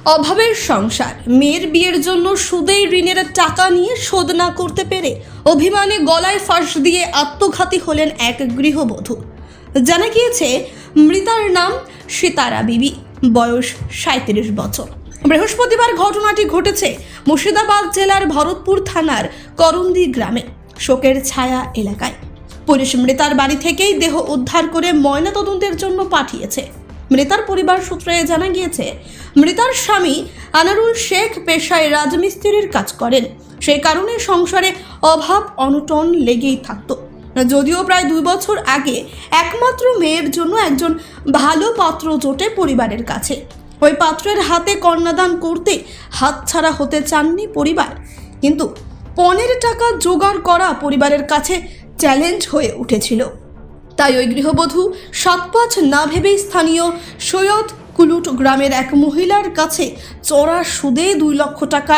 অভাবের সংসার, মেয়ের বিয়ের জন্য সুদে ঋণের টাকা নিয়ে শোধ না করতে পেরে অভিমানে গলায় ফাঁস দিয়ে আত্মঘাতী হলেন এক গৃহবধূ। জানা গিয়েছে মৃতার নাম সিতারা বিবি, বয়স 37 বছর। বৃহস্পতিবার ঘটনাটি ঘটেছে মুর্শিদাবাদ জেলার ভরতপুর থানার করন্দি গ্রামে শোকের ছায়া এলাকায়। পুলিশ মৃতার বাড়ি থেকেই দেহ উদ্ধার করে ময়নাতদন্তের জন্য পাঠিয়েছে। মৃতার পরিবার সূত্রে জানা গিয়েছে, মৃতার স্বামী আনারুল শেখ পেশায় রাজমিস্ত্রির কাজ করেন। সেই কারণে সংসারে অভাব অনটন লেগেই থাকত। যদিও প্রায় 2 বছর আগে একমাত্র মেয়ের জন্য একজন ভালো পাত্র জোটে পরিবারের কাছে। ওই পাত্রের হাতে কন্যাদান করতে হাতছাড়া হতে চাননি পরিবার, কিন্তু পণের টাকা জোগাড় করা পরিবারের কাছে চ্যালেঞ্জ হয়ে উঠেছিল। তাই ওই গৃহবধূ সাতপাঁচ না ভেবেই স্থানীয় সৈয়দ কুলুট গ্রামের এক মহিলার কাছে চড়া সুদে 2 লক্ষ টাকা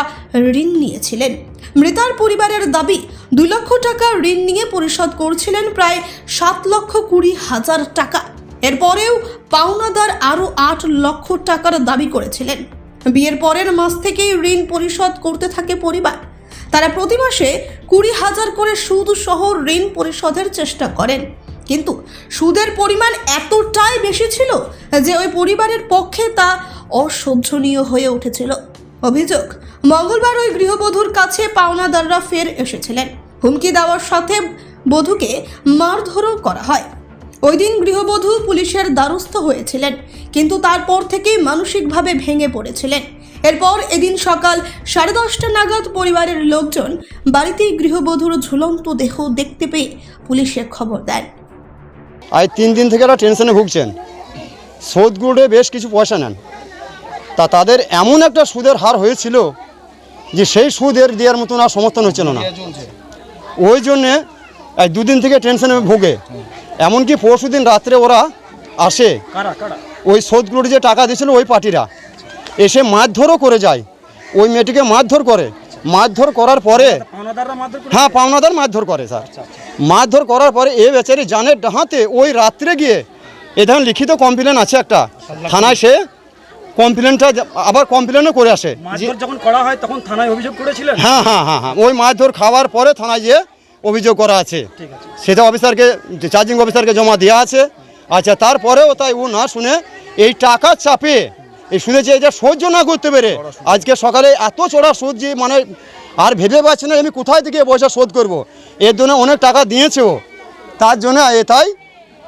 ঋণ নিয়েছিলেন। মৃতার পরিবারের দাবি, 2 লক্ষ টাকা ঋণ নিয়ে পরিশোধ করছিলেন প্রায় 7,20,000 টাকা। এরপরেও পাওনাদার আরও 8 লক্ষ টাকার দাবি করেছিলেন। বিয়ের পরের মাস থেকেই ঋণ পরিশোধ করতে থাকে পরিবার। তারা প্রতি মাসে 20,000 করে সুদ সহ ঋণ পরিশোধের চেষ্টা করেন, কিন্তু সুদের পরিমাণ এতটাই বেশি ছিল যে ওই পরিবারের পক্ষে তা অসহ্যনীয় হয়ে উঠেছিল। অভিযোগ, মঙ্গলবার ওই গৃহবধূর কাছে পাওনাদাররা ফের এসেছিলেন। হুমকি দেওয়ার সাথে বধূকে মারধরও করা হয়। ওই দিন গৃহবধূ পুলিশের দ্বারস্থ হয়েছিলেন, কিন্তু তারপর থেকেই মানসিকভাবে ভেঙে পড়েছিলেন। এরপর এদিন সকাল 10:30 নাগাদ পরিবারের লোকজন বাড়িতেই গৃহবধূর ঝুলন্ত দেহ দেখতে পেয়ে পুলিশে খবর দেন। আজ 3 দিন থেকে এরা টেনশনে ভুগছেন। সুদগুড়ে বেশ কিছু পয়সা নেন, তাদের এমন একটা সুদের হার হয়েছিল যে সেই সুদের দেওয়ার মতন আর সমর্থন হচ্ছিল না। ওই জন্যে 2 দিন থেকে টেনশনে ভুগে। এমনকি পরশু দিন রাত্রে ওরা আসে, ওই সুদগুড়ে যে টাকা দিয়েছিল ওই পার্টিরা এসে মারধরও করে যায়। ওই মেয়েটিকে মারধর করে, মারধর করার পরে হ্যাঁ পাওনাদার মারধর করে স্যার। মারধর করার পরে এ বেচারি জানের ডাহাতে ওই রাত্রে গিয়ে এখানে লিখিত কমপ্লেন আছে একটা থানায়, সে কমপ্লেনটা আবার কমপ্লেনও করে আসে। যখন করা হয় তখন থানায় অভিযোগ করেছিলেন? হ্যাঁ হ্যাঁ হ্যাঁ হ্যাঁ ওই মারধর খাওয়ার পরে থানায় গিয়ে অভিযোগ করা আছে। সেটা অফিসারকে, চার্জিং অফিসারকে জমা দেওয়া আছে। আচ্ছা, তারপরেও তাই ও না শুনে এই টাকা চাপে এই শুনেছে এটা সহ্য না করতে পেরে আজকে সকালে এত চড়া সুদ যে মানে আর ভেবে পাচ্ছি না আমি কোথায় থেকে পয়সা শোধ করব। এর জন্য অনেক টাকা দিয়েছেও, তার জন্য তাই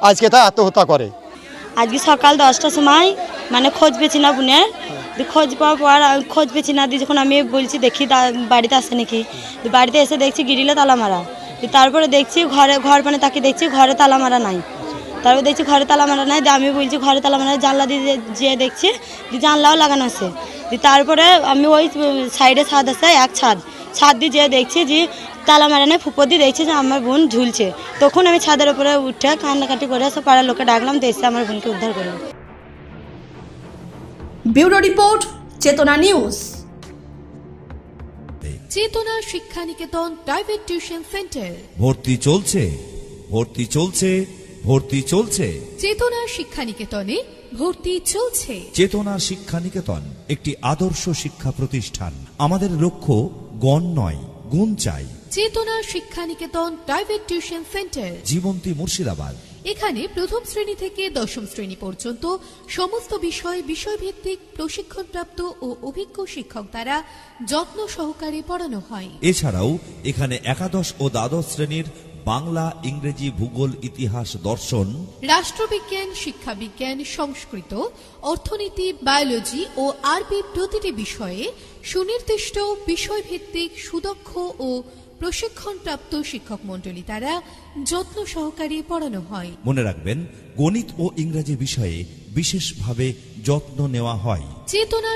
আজকে তা আত্মহত্যা করে। আজকে সকাল 10টার সময় মানে খোঁজ পেয়েছি না বোনের, খোঁজ পাওয়ার পর খোঁজ পেয়েছি না দিয়ে যখন আমি বলছি দেখি বাড়িতে আসে নাকি, বাড়িতে এসে দেখছি গিরিলে তালা মারা। তারপরে দেখছি ঘর মানে তাকে দেখছি ঘরে তালা মারা নাই। তারপর দেখছি ঘরে তালা মারা নাই, আমি বলছি ঘরে তালা মারা, জানলা দিয়ে যেয়ে দেখছি জানলাও লাগানো আছে। তারপরে আমি ওই সাইডে ছাদ আছে, এক ছাদ দিয়ে যেয়ে দেখছি যে তালা মারা নেই, ফুপো দিয়ে দেখছি যে আমার বোন ঝুলছে। তখন আমি ছাদের উপরে উঠে কান্নাকাটি করে সব পাড়ার লোকে ডাকলাম, তো এসে আমার বোনকে উদ্ধার করলাম। ব্যুরো রিপোর্ট, চেতনা নিউজ। চেতনা শিক্ষানিকেতন প্রাইভেট টিউশন সেন্টার। ভর্তি চলছে, ভর্তি চলছে, ভর্তি চলছে। চেতনা শিক্ষানিকেতনে ভর্তি চলছে। চেতনা শিক্ষানিকেতন একটি আদর্শ শিক্ষা প্রতিষ্ঠান। আমাদের লক্ষ্য গণ নয়, গুণ চাই। Chetana Shikshaniketan private tuition centre, Jibanti Murshidabad. এখানে প্রথম শ্রেণী থেকে 10ম শ্রেণী পর্যন্ত সমস্ত বিষয়ভিত্তিক প্রশিক্ষণপ্রাপ্ত ও অভিজ্ঞ শিক্ষক দ্বারা যত্ন সহকারে পড়ানো হয়। এছাড়াও এখানে একাদশ ও দ্বাদশ শ্রেণীর বাংলা, ইংরেজি, ভূগোল, ইতিহাস, দর্শন, রাষ্ট্রবিজ্ঞান, শিক্ষাবিজ্ঞান, সংস্কৃত, অর্থনীতি, বায়োলজি ও আরবি প্রতিটি বিষয়ে সুনির্দিষ্ট বিষয়ভিত্তিক সুদক্ষ ও প্রশিক্ষণপ্রাপ্ত শিক্ষক মণ্ডলী দ্বারা যত্ন সহকারে পড়ানো হয়। মনে রাখবেন, গণিত ও ইংরেজি বিষয়ে বিশেষভাবে যত্ন নেওয়া হয়। চেতনা